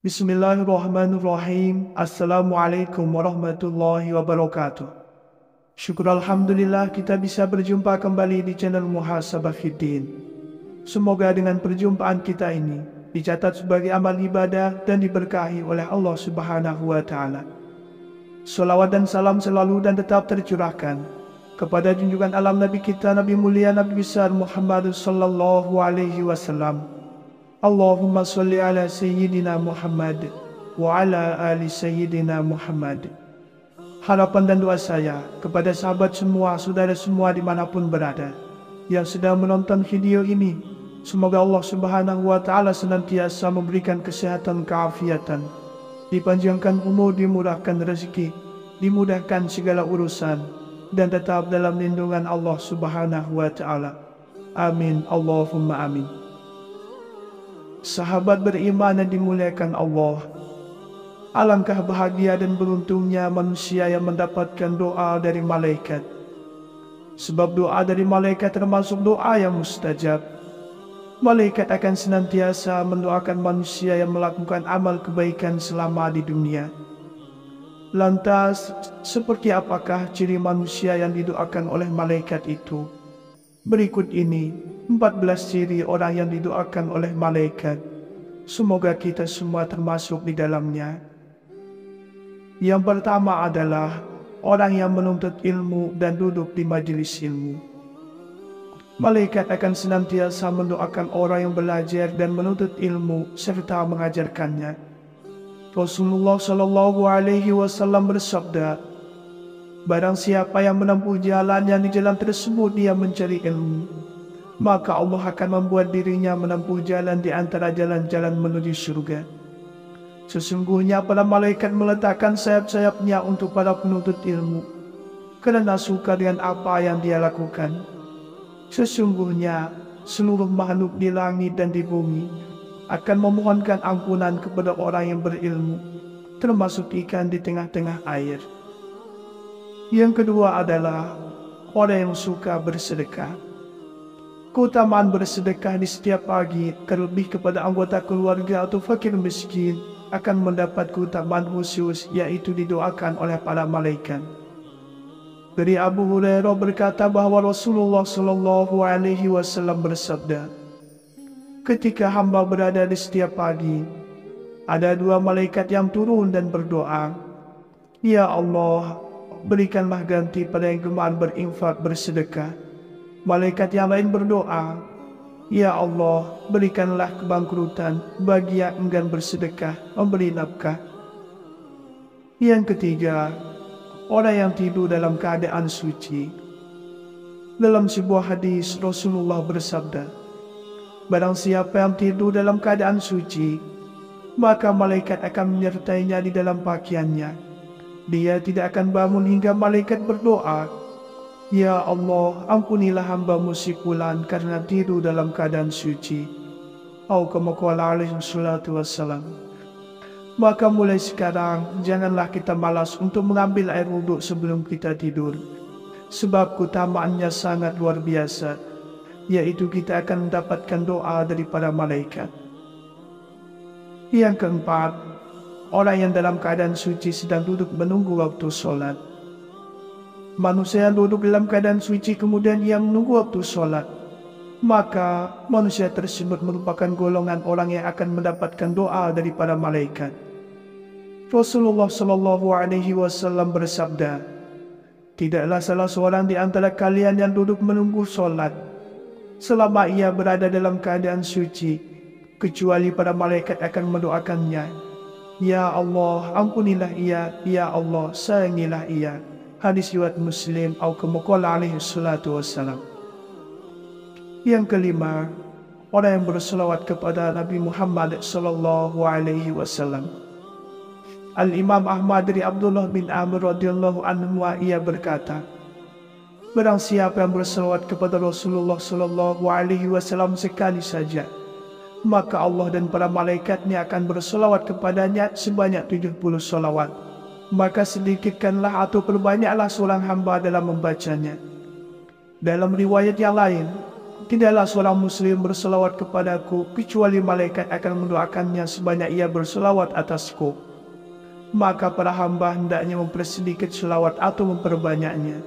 Bismillahirrahmanirrahim. Assalamualaikum warahmatullahi wabarakatuh. Syukur Alhamdulillah kita bisa berjumpa kembali di channel Muhasabah Fiddin. Semoga dengan perjumpaan kita ini dicatat sebagai amal ibadah dan diberkahi oleh Allah Subhanahu wa Ta'ala. Salawat dan salam selalu dan tetap tercurahkan kepada junjungan alam Nabi kita, Nabi mulia, Nabi besar Muhammad sallallahu alaihi wasallam. Allahumma salli ala Sayyidina Muhammad wa ala ali Sayyidina Muhammad. Harapan dan doa saya kepada sahabat semua, saudara semua dimanapun berada yang sedang menonton video ini, semoga Allah Subhanahu wa Ta'ala senantiasa memberikan kesehatan, keafiatan, dipanjangkan umur, dimurahkan rezeki, dimudahkan segala urusan, dan tetap dalam lindungan Allah Subhanahu wa Ta'ala. Amin, Allahumma amin. Sahabat beriman yang dimuliakan Allah, alangkah bahagia dan beruntungnya manusia yang mendapatkan doa dari malaikat. Sebab doa dari malaikat termasuk doa yang mustajab. Malaikat akan senantiasa mendoakan manusia yang melakukan amal kebaikan selama di dunia. Lantas, seperti apakah ciri manusia yang didoakan oleh malaikat itu? Berikut ini 14 ciri orang yang didoakan oleh malaikat. Semoga kita semua termasuk di dalamnya. Yang pertama adalah orang yang menuntut ilmu dan duduk di majelis ilmu. Malaikat akan senantiasa mendoakan orang yang belajar dan menuntut ilmu serta mengajarkannya. Rasulullah Shallallahu Alaihi Wasallam bersabda, barang siapa yang menempuh jalan yang di jalan tersebut dia mencari ilmu, maka Allah akan membuat dirinya menempuh jalan di antara jalan-jalan menuju surga. Sesungguhnya para malaikat meletakkan sayap-sayapnya untuk para penuntut ilmu, karena suka dengan apa yang dia lakukan. Sesungguhnya seluruh makhluk di langit dan di bumi akan memohonkan ampunan kepada orang yang berilmu, termasuk ikan di tengah-tengah air. Yang kedua adalah orang yang suka bersedekah. Keutamaan bersedekah di setiap pagi, terlebih kepada anggota keluarga atau fakir miskin, akan mendapat keutamaan khusus, yaitu didoakan oleh para malaikat. Dari Abu Hurairah berkata bahwa Rasulullah Shallallahu Alaihi Wasallam bersabda, ketika hamba berada di setiap pagi, ada dua malaikat yang turun dan berdoa, ya Allah, berikanlah ganti pada yang gemar berinfak bersedekah. Malaikat yang lain berdoa, ya Allah, berikanlah kebangkrutan bagi yang enggan bersedekah memberi nafkah. Yang ketiga, orang yang tidur dalam keadaan suci. Dalam sebuah hadis Rasulullah bersabda, barang siapa yang tidur dalam keadaan suci, maka malaikat akan menyertainya di dalam pakaiannya. Dia tidak akan bangun hingga malaikat berdoa, ya Allah, ampunilah hamba-Mu si fulan karena tidur dalam keadaan suci. Atau kama qala alaihi salatu wassalam. Maka mulai sekarang janganlah kita malas untuk mengambil air wudhu sebelum kita tidur, sebab keutamaannya sangat luar biasa, yaitu kita akan mendapatkan doa dari para malaikat. Yang keempat, orang yang dalam keadaan suci sedang duduk menunggu waktu sholat. Manusia yang duduk dalam keadaan suci kemudian ia menunggu waktu sholat, maka manusia tersebut merupakan golongan orang yang akan mendapatkan doa dari para malaikat. Rasulullah Shallallahu Alaihi Wasallam bersabda, tidaklah salah seorang di antara kalian yang duduk menunggu sholat selama ia berada dalam keadaan suci, kecuali para malaikat akan mendoakannya, ya Allah, ampunilah ia, ya Allah, sayangilah ia. Hadis riwayat Muslim. Atau kama qala alaihi salatu wassalam. Yang kelima, orang yang berselawat kepada Nabi Muhammad sallallahu alaihi wasallam. Al-Imam Ahmad dari Abdullah bin Amr radhiyallahu anhu ia berkata, barang siapa yang berselawat kepada Rasulullah sallallahu alaihi wasallam sekali saja, maka Allah dan para malaikatnya akan berselawat kepadanya sebanyak 70 selawat. Maka sedikitkanlah atau perbanyaklah seorang hamba dalam membacanya. Dalam riwayat yang lain, tidaklah seorang muslim berselawat kepadaku kecuali malaikat akan mendoakannya sebanyak ia berselawat atasku. Maka para hamba hendaknya mempersedikit selawat atau memperbanyaknya.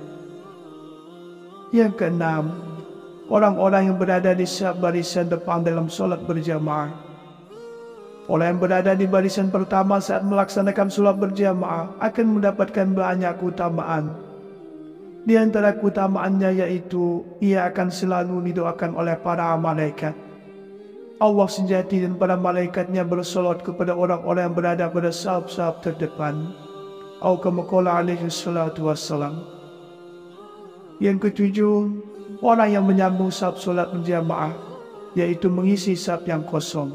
Yang keenam, orang-orang yang berada di barisan depan dalam solat berjamaah. Orang yang berada di barisan pertama saat melaksanakan solat berjamaah akan mendapatkan banyak keutamaan. Di antara keutamaannya yaitu ia akan selalu didoakan oleh para malaikat. Allah sejati dan para malaikatnya bersolat kepada orang-orang yang berada pada saf-saf terdepan. Atau kama qala alaihi salatu wassalam. Yang ketujuh, orang yang menyambung saf solat berjamaah, yaitu mengisi saf yang kosong.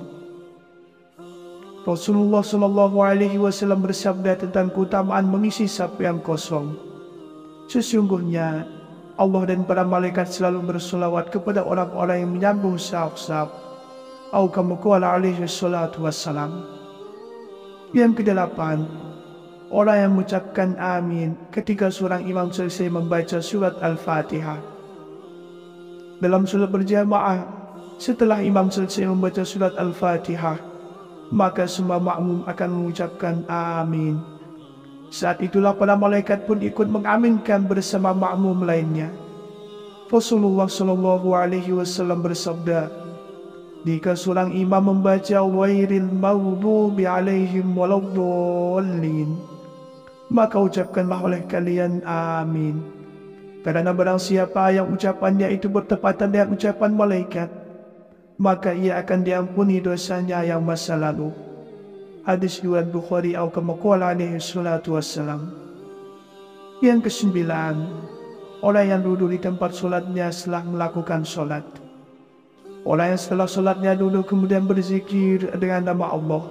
Rasulullah SAW bersabda tentang keutamaan mengisi saf yang kosong. Sesungguhnya Allah dan para malaikat selalu bersolawat kepada orang-orang yang menyambung saf-saf. Atau kama qala alaihi salatu wassalam. Yang kedelapan, orang yang mengucapkan amin ketika seorang imam selesai membaca surat Al-Fatihah. Dalam solat berjamaah, setelah imam selesai membaca surat Al-Fatihah, maka semua makmum akan mengucapkan amin. Saat itulah para malaikat pun ikut mengaminkan bersama makmum lainnya. Rasulullah SAW bersabda, jika seorang imam membaca wairil maghdubi alaihim waladdallin, maka ucapkanlah oleh kalian amin. Karena barang siapa yang ucapannya itu bertepatan dengan ucapan malaikat, maka ia akan diampuni dosanya yang masa lalu. Hadis riwayat Bukhari atau kama qala alaihi salatu wassalam. Yang kesembilan, orang yang duduk di tempat solatnya setelah melakukan solat. Orang yang setelah solatnya duduk kemudian berzikir dengan nama Allah,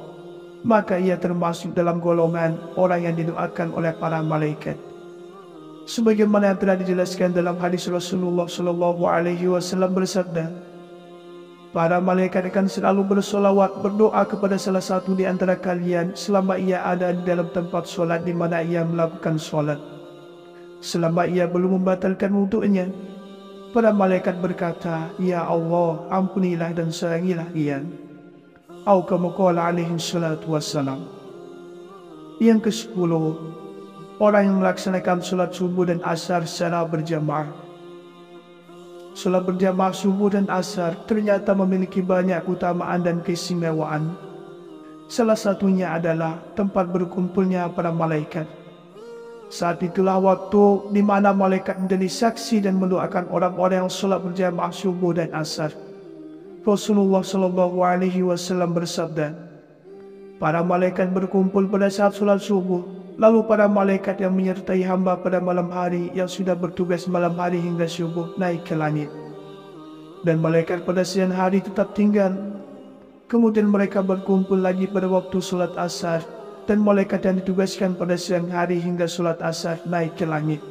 maka ia termasuk dalam golongan orang yang didoakan oleh para malaikat. Sebagaimana yang telah dijelaskan dalam hadis Rasulullah SAW bersabda, para malaikat akan selalu bersolawat berdoa kepada salah satu di antara kalian selama ia ada di dalam tempat solat di mana ia melakukan solat, selama ia belum membatalkan wuduknya. Para malaikat berkata, ya Allah, ampunilah dan sayangilah ia. Atau kama qala alaihi salatu wassalam. Yang ke-10, orang yang melaksanakan solat subuh dan asar secara berjamaah. Solat berjamaah subuh dan asar ternyata memiliki banyak keutamaan dan keistimewaan. Salah satunya adalah tempat berkumpulnya para malaikat. Saat itulah waktu di mana malaikat menjadi saksi dan mendoakan orang-orang yang solat berjamaah subuh dan asar. Rasulullah SAW bersabda, para malaikat berkumpul pada saat solat subuh, lalu para malaikat yang menyertai hamba pada malam hari yang sudah bertugas malam hari hingga subuh naik ke langit. Dan malaikat pada siang hari tetap tinggal. Kemudian mereka berkumpul lagi pada waktu solat asar, dan malaikat yang ditugaskan pada siang hari hingga solat asar naik ke langit.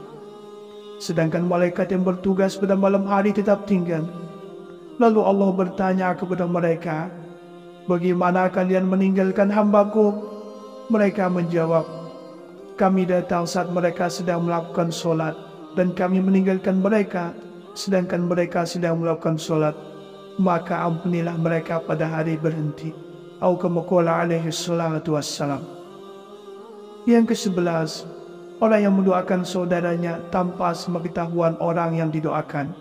Sedangkan malaikat yang bertugas pada malam hari tetap tinggal. Lalu Allah bertanya kepada mereka, bagaimana kalian meninggalkan hambaku? Mereka menjawab, kami datang saat mereka sedang melakukan solat, dan kami meninggalkan mereka sedangkan mereka sedang melakukan solat. Maka ampunilah mereka pada hari berhenti. Atau kama qala alaihi salatu wassalam. Yang ke-11, orang yang mendoakan saudaranya tanpa sepengetahuan orang yang didoakan.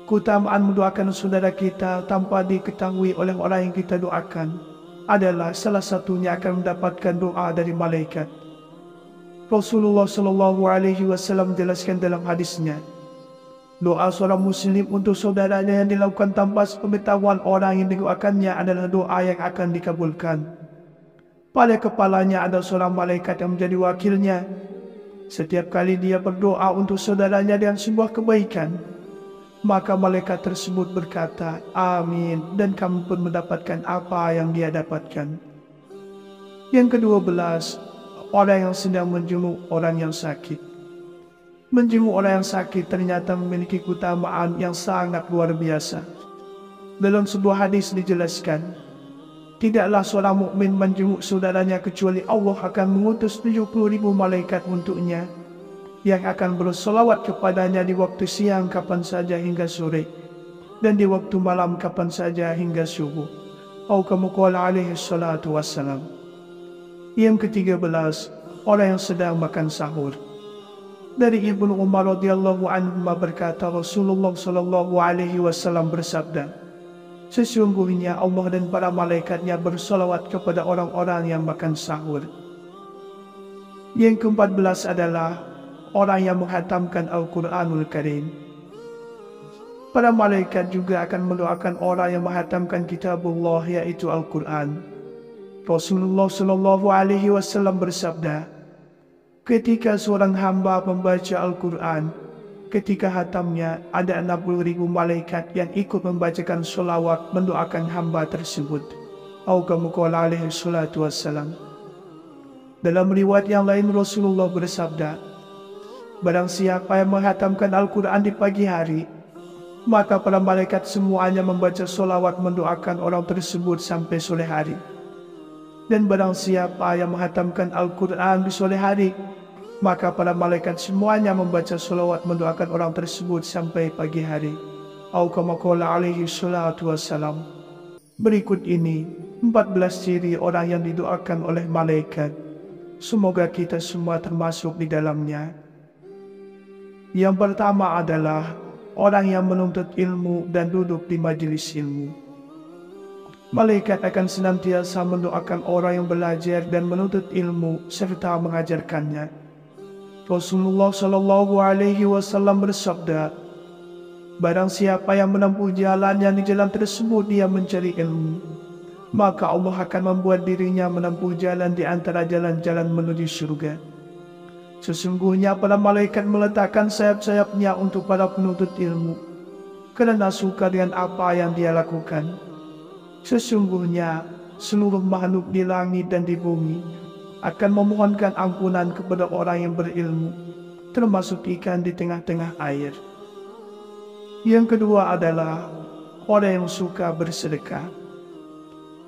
Keutamaan mendoakan saudara kita tanpa diketahui oleh orang yang kita doakan adalah salah satunya akan mendapatkan doa dari malaikat. Rasulullah SAW menjelaskan dalam hadisnya, doa seorang muslim untuk saudaranya yang dilakukan tanpa sepengetahuan orang yang didoakannya adalah doa yang akan dikabulkan. Pada kepalanya ada seorang malaikat yang menjadi wakilnya. Setiap kali dia berdoa untuk saudaranya dengan sebuah kebaikan, maka malaikat tersebut berkata, amin, dan kamu pun mendapatkan apa yang dia dapatkan. Yang ke-12, orang yang sedang menjenguk orang yang sakit. Menjenguk orang yang sakit ternyata memiliki keutamaan yang sangat luar biasa. Dalam sebuah hadis dijelaskan, tidaklah seorang mukmin menjenguk saudaranya kecuali Allah akan mengutus 70.000 malaikat untuknya, yang akan bersolawat kepadanya di waktu siang kapan saja hingga sore, dan di waktu malam kapan saja hingga subuh. Atau kama qala alaihi salatu wassalam. Yang ke-13, orang yang sedang makan sahur. Dari Ibnu Umar radhiyallahu anhu berkata, Rasulullah sallallahu alaihi wasallam bersabda, sesungguhnya Allah dan para malaikatnya bersolawat kepada orang-orang yang makan sahur. Yang ke-14 adalah orang yang menghatamkan Al-Quranul Karim. Para malaikat juga akan mendoakan orang yang menghatamkan kitabullah, yaitu Al-Quran. Rasulullah sallallahu alaihi wasallam bersabda, ketika seorang hamba membaca Al-Quran, ketika hatamnya ada 60.000 malaikat yang ikut membacakan sholawat mendoakan hamba tersebut. Atau kama qala alaihi salatu wassalam. Dalam riwayat yang lain Rasulullah bersabda, barang siapa yang menghatamkan Al-Quran di pagi hari, maka para malaikat semuanya membaca sholawat mendoakan orang tersebut sampai sore hari. Dan barang siapa yang menghatamkan Al-Quran di sore hari, maka para malaikat semuanya membaca sholawat mendoakan orang tersebut sampai pagi hari. Atau kama qala alaihi salatu wassalam. Berikut ini 14 ciri orang yang didoakan oleh malaikat. Semoga kita semua termasuk di dalamnya. Yang pertama adalah orang yang menuntut ilmu dan duduk di majelis ilmu. Malaikat akan senantiasa mendoakan orang yang belajar dan menuntut ilmu serta mengajarkannya. Rasulullah sallallahu alaihi wasallam bersabda, barang siapa yang menempuh jalan yang di jalan tersebut dia mencari ilmu, maka Allah akan membuat dirinya menempuh jalan di antara jalan-jalan menuju surga. Sesungguhnya para malaikat meletakkan sayap-sayapnya untuk para penuntut ilmu, karena suka dengan apa yang dia lakukan. Sesungguhnya seluruh makhluk di langit dan di bumi akan memohonkan ampunan kepada orang yang berilmu, termasuk ikan di tengah-tengah air. Yang kedua adalah orang yang suka bersedekah.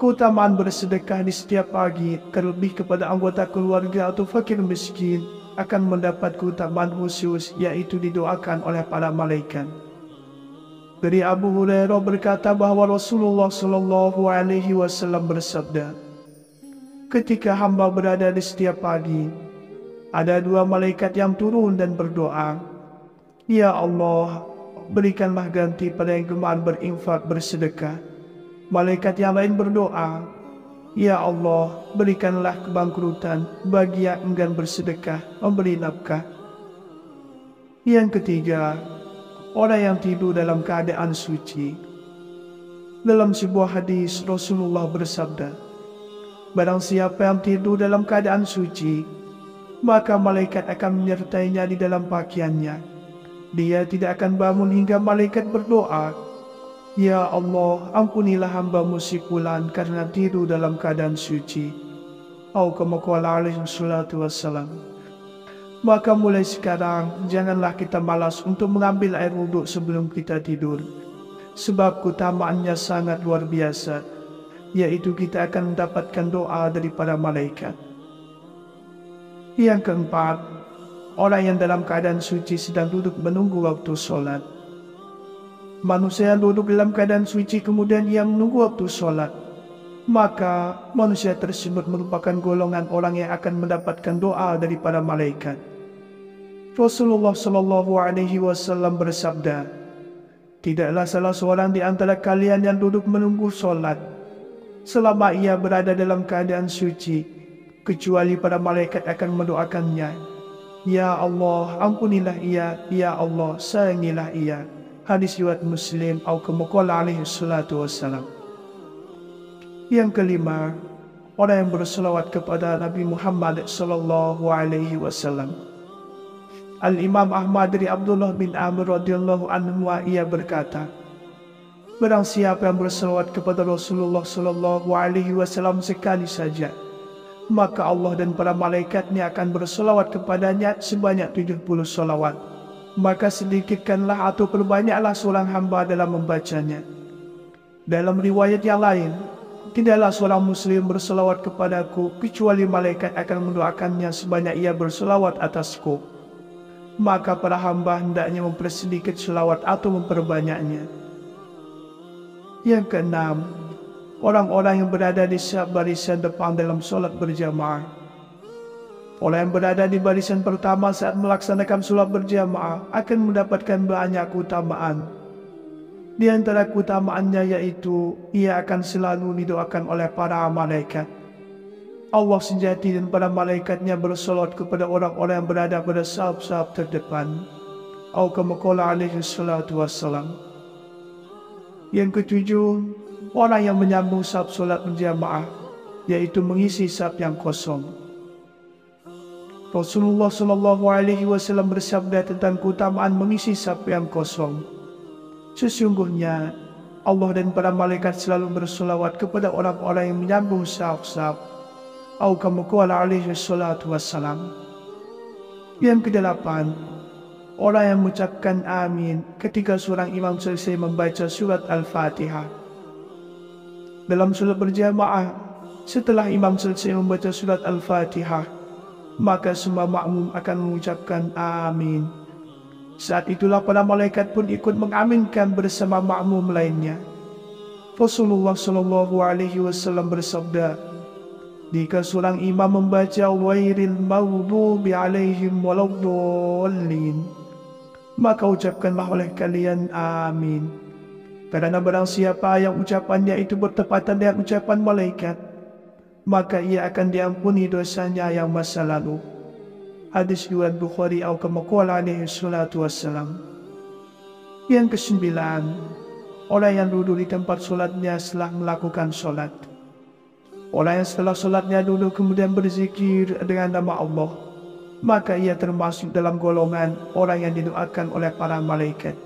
Keutamaan bersedekah di setiap pagi, terlebih kepada anggota keluarga atau fakir miskin, akan mendapat keutamaan khusus, yaitu didoakan oleh para malaikat. Dari Abu Hurairah berkata bahwa Rasulullah sallallahu alaihi wasallam bersabda, ketika hamba berada di setiap pagi, ada 2 malaikat yang turun dan berdoa, ya Allah, berikanlah ganti pada yang gemar berinfak bersedekah. Malaikat yang lain berdoa, ya Allah, berikanlah kebangkrutan bagi yang enggan bersedekah memberi nafkah. Yang ketiga, orang yang tidur dalam keadaan suci. Dalam sebuah hadis Rasulullah bersabda, barang siapa yang tidur dalam keadaan suci, maka malaikat akan menyertainya di dalam pakaiannya. Dia tidak akan bangun hingga malaikat berdoa, ya Allah, ampunilah hamba-Mu si fulan karena tidur dalam keadaan suci. Atau kama qala alaihi salatu wassalam. Maka mulai sekarang, janganlah kita malas untuk mengambil air wudhu sebelum kita tidur. Sebab keutamaannya sangat luar biasa, yaitu kita akan mendapatkan doa dari para malaikat. Yang keempat, orang yang dalam keadaan suci sedang duduk menunggu waktu sholat. Manusia yang duduk dalam keadaan suci kemudian ia menunggu waktu sholat, maka manusia tersebut merupakan golongan orang yang akan mendapatkan doa dari para malaikat. Rasulullah sallallahu alaihi wasallam bersabda, tidaklah salah seorang di antara kalian yang duduk menunggu sholat selama ia berada dalam keadaan suci, kecuali para malaikat akan mendoakannya, ya Allah, ampunilah ia, ya Allah, sayangilah ia. Hadis riwayat Muslim. Atau kama qala alaihi salatu wassalam. Yang kelima, orang yang berselawat kepada Nabi Muhammad sallallahu alaihi wasallam. Al-Imam Ahmad dari Abdullah bin Amr radhiyallahu anhu ia berkata, barang siapa yang berselawat kepada Rasulullah sallallahu alaihi wasallam sekali saja, maka Allah dan para malaikatnya akan berselawat kepadanya sebanyak 70 selawat. Maka sedikitkanlah atau perbanyaklah seorang hamba dalam membacanya. Dalam riwayat yang lain, tidaklah seorang muslim berselawat kepadaku kecuali malaikat akan mendoakannya sebanyak ia berselawat atasku. maka para hamba hendaknya mempersedikit selawat atau memperbanyaknya. Yang keenam, orang-orang yang berada di barisan depan dalam sholat berjamaah. Orang yang berada di barisan pertama saat melaksanakan sholat berjamaah akan mendapatkan banyak keutamaan. Di antara keutamaannya yaitu ia akan selalu didoakan oleh para malaikat. Allah sejati dan para malaikatnya bersolat kepada orang-orang yang berada pada saf-saf terdepan. Atau kama qala alaihi salatu wassalam. Yang ketujuh, orang yang menyambung saf solat berjamaah, yaitu mengisi saf yang kosong. Rasulullah SAW bersabda tentang keutamaan mengisi saf yang kosong. Sesungguhnya Allah dan para malaikat selalu bersolawat kepada orang-orang yang menyambung saf-saf. Atau kama qala alaihi salatu wassalam. Yang kedelapan, orang yang mengucapkan amin ketika seorang imam selesai membaca surat Al-Fatihah. Dalam sholat berjamaah, setelah imam selesai membaca surat Al-Fatihah, maka semua makmum akan mengucapkan amin. Saat itulah para malaikat pun ikut mengaminkan bersama makmum lainnya. Rasulullah SAW bersabda, jika seorang imam membaca ghairil maghdubi alaihim waladdallin, maka ucapkanlah oleh kalian amin. Karena barang siapa yang ucapannya itu bertepatan dengan ucapan malaikat, maka ia akan diampuni dosanya yang masa lalu. Hadis riwayat Bukhari atau kama qala alaihi salatu wassalam. Yang kesembilan, orang yang duduk di tempat solatnya setelah melakukan solat. Orang yang setelah solatnya duduk kemudian berzikir dengan nama Allah, maka ia termasuk dalam golongan orang yang didoakan oleh para malaikat.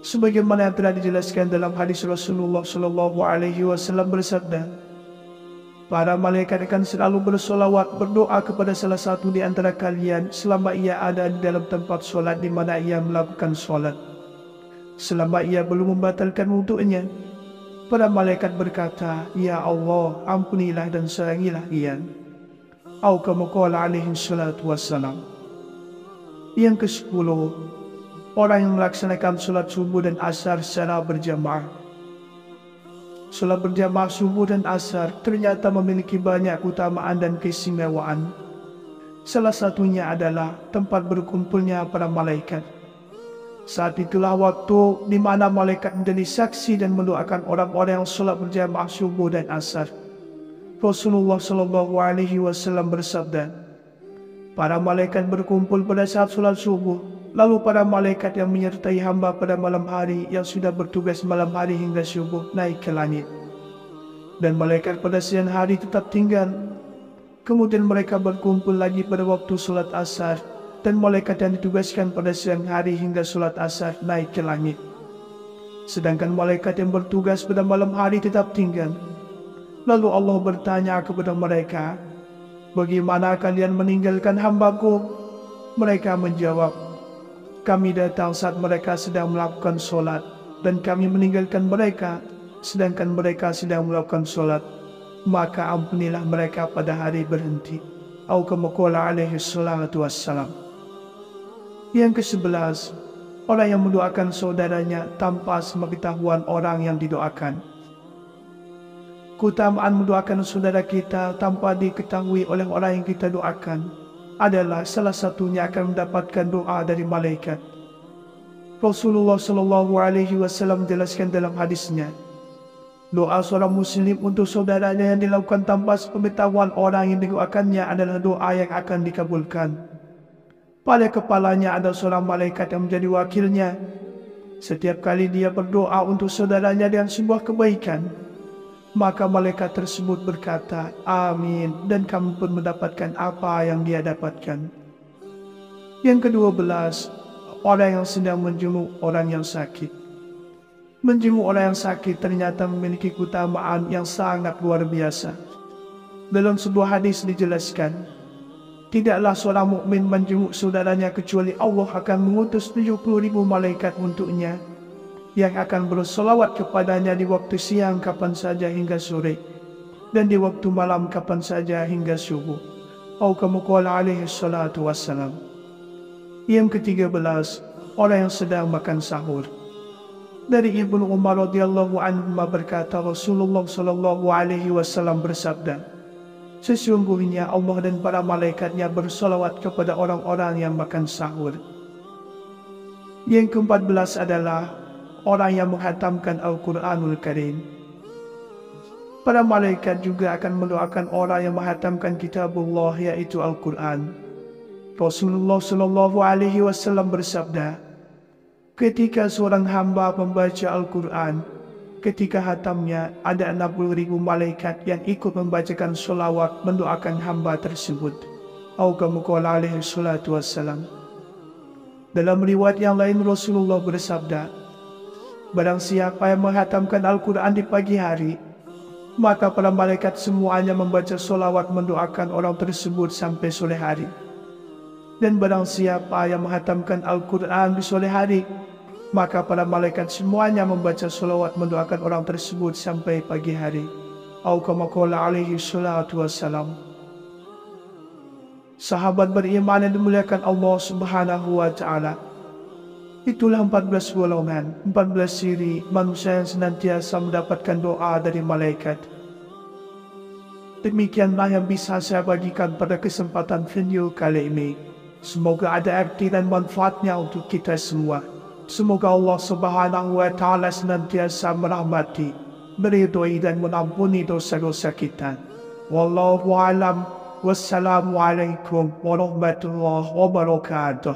Sebagaimana yang telah dijelaskan dalam hadis Rasulullah SAW bersabda, para malaikat akan selalu bersolawat berdoa kepada salah satu di antara kalian selama ia ada di dalam tempat solat di mana ia melakukan solat. Selama ia belum membatalkan wuduknya, para malaikat berkata, "Ya Allah, ampunilah dan sayangilah ia." Atau kama qala alaihi salatu wassalam. Yang ke-10, orang yang melaksanakan sholat subuh dan asar secara berjamaah. Sholat berjamaah subuh dan asar ternyata memiliki banyak keutamaan dan keistimewaan. Salah satunya adalah tempat berkumpulnya para malaikat. Saat itulah waktu di mana malaikat menjadi saksi dan mendoakan orang-orang yang sholat berjamaah subuh dan asar. Rasulullah SAW bersabda, para malaikat berkumpul pada saat sholat subuh, lalu para malaikat yang menyertai hamba pada malam hari yang sudah bertugas malam hari hingga subuh naik ke langit. Dan malaikat pada siang hari tetap tinggal. Kemudian mereka berkumpul lagi pada waktu sholat asar, dan malaikat yang ditugaskan pada siang hari hingga sholat asar naik ke langit. Sedangkan malaikat yang bertugas pada malam hari tetap tinggal. Lalu Allah bertanya kepada mereka, bagaimana kalian meninggalkan hambaku? Mereka menjawab, kami datang saat mereka sedang melakukan sholat, dan kami meninggalkan mereka sedangkan mereka sedang melakukan sholat. Maka ampunilah mereka pada hari berhenti. Atau kama qala alaihi salatu wassalam. Yang ke-11, orang yang mendoakan saudaranya tanpa sepengetahuan orang yang didoakan. Keutamaan mendoakan saudara kita tanpa diketahui oleh orang yang kita doakan adalah salah satunya akan mendapatkan doa dari malaikat. Rasulullah SAW menjelaskan dalam hadisnya, doa seorang muslim untuk saudaranya yang dilakukan tanpa sepengetahuan orang yang didoakannya adalah doa yang akan dikabulkan. Pada kepalanya ada seorang malaikat yang menjadi wakilnya. Setiap kali dia berdoa untuk saudaranya dengan sebuah kebaikan, maka malaikat tersebut berkata, amin, dan kamu pun mendapatkan apa yang dia dapatkan. Yang ke-12, orang yang sedang menjenguk orang yang sakit. Menjenguk orang yang sakit ternyata memiliki keutamaan yang sangat luar biasa. Dalam sebuah hadis dijelaskan, tidaklah seorang mukmin menjenguk saudaranya kecuali Allah akan mengutus 70.000 malaikat untuknya, yang akan bersolawat kepadanya di waktu siang kapan saja hingga sore, dan di waktu malam kapan saja hingga subuh. Atau kama qala alaihi salatu wassalam. Yang ke-13, orang yang sedang makan sahur. Dari Ibnu Umar radhiyallahu anhu berkata, Rasulullah sallallahu alaihi wasallam bersabda, sesungguhnya Allah dan para malaikatnya bersolawat kepada orang-orang yang makan sahur. Yang ke-14 adalah orang yang menghatamkan Al-Quranul Karim. Para malaikat juga akan mendoakan orang yang menghatamkan kitabullah, yaitu Al-Quran. Rasulullah sallallahu alaihi wasallam bersabda, ketika seorang hamba membaca Al-Quran, ketika hatamnya ada 60.000 malaikat yang ikut membacakan sholawat mendoakan hamba tersebut. Kama alaihi salatu wassalam. Dalam riwayat yang lain Rasulullah bersabda, barang siapa yang menghatamkan Al-Quran di pagi hari, maka para malaikat semuanya membaca sholawat mendoakan orang tersebut sampai sore hari. Dan barang siapa yang menghatamkan Al-Quran di sore hari, maka para malaikat semuanya membaca sholawat mendoakan orang tersebut sampai pagi hari. Kama alaihi salatu wassalam. Sahabat beriman yang dimuliakan Allah subhanahu wa ta'ala, itulah 14 golongan, 14 ciri manusia yang senantiasa mendapatkan doa dari malaikat. Demikianlah yang bisa saya bagikan pada kesempatan video kali ini. Semoga ada arti dan manfaatnya untuk kita semua. Semoga Allah subhanahu wa ta'ala senantiasa merahmati, meridhoi dan mengampuni dosa-dosa kita. Wallahu a'lam. Wassalamualaikum warahmatullahi wabarakatuh.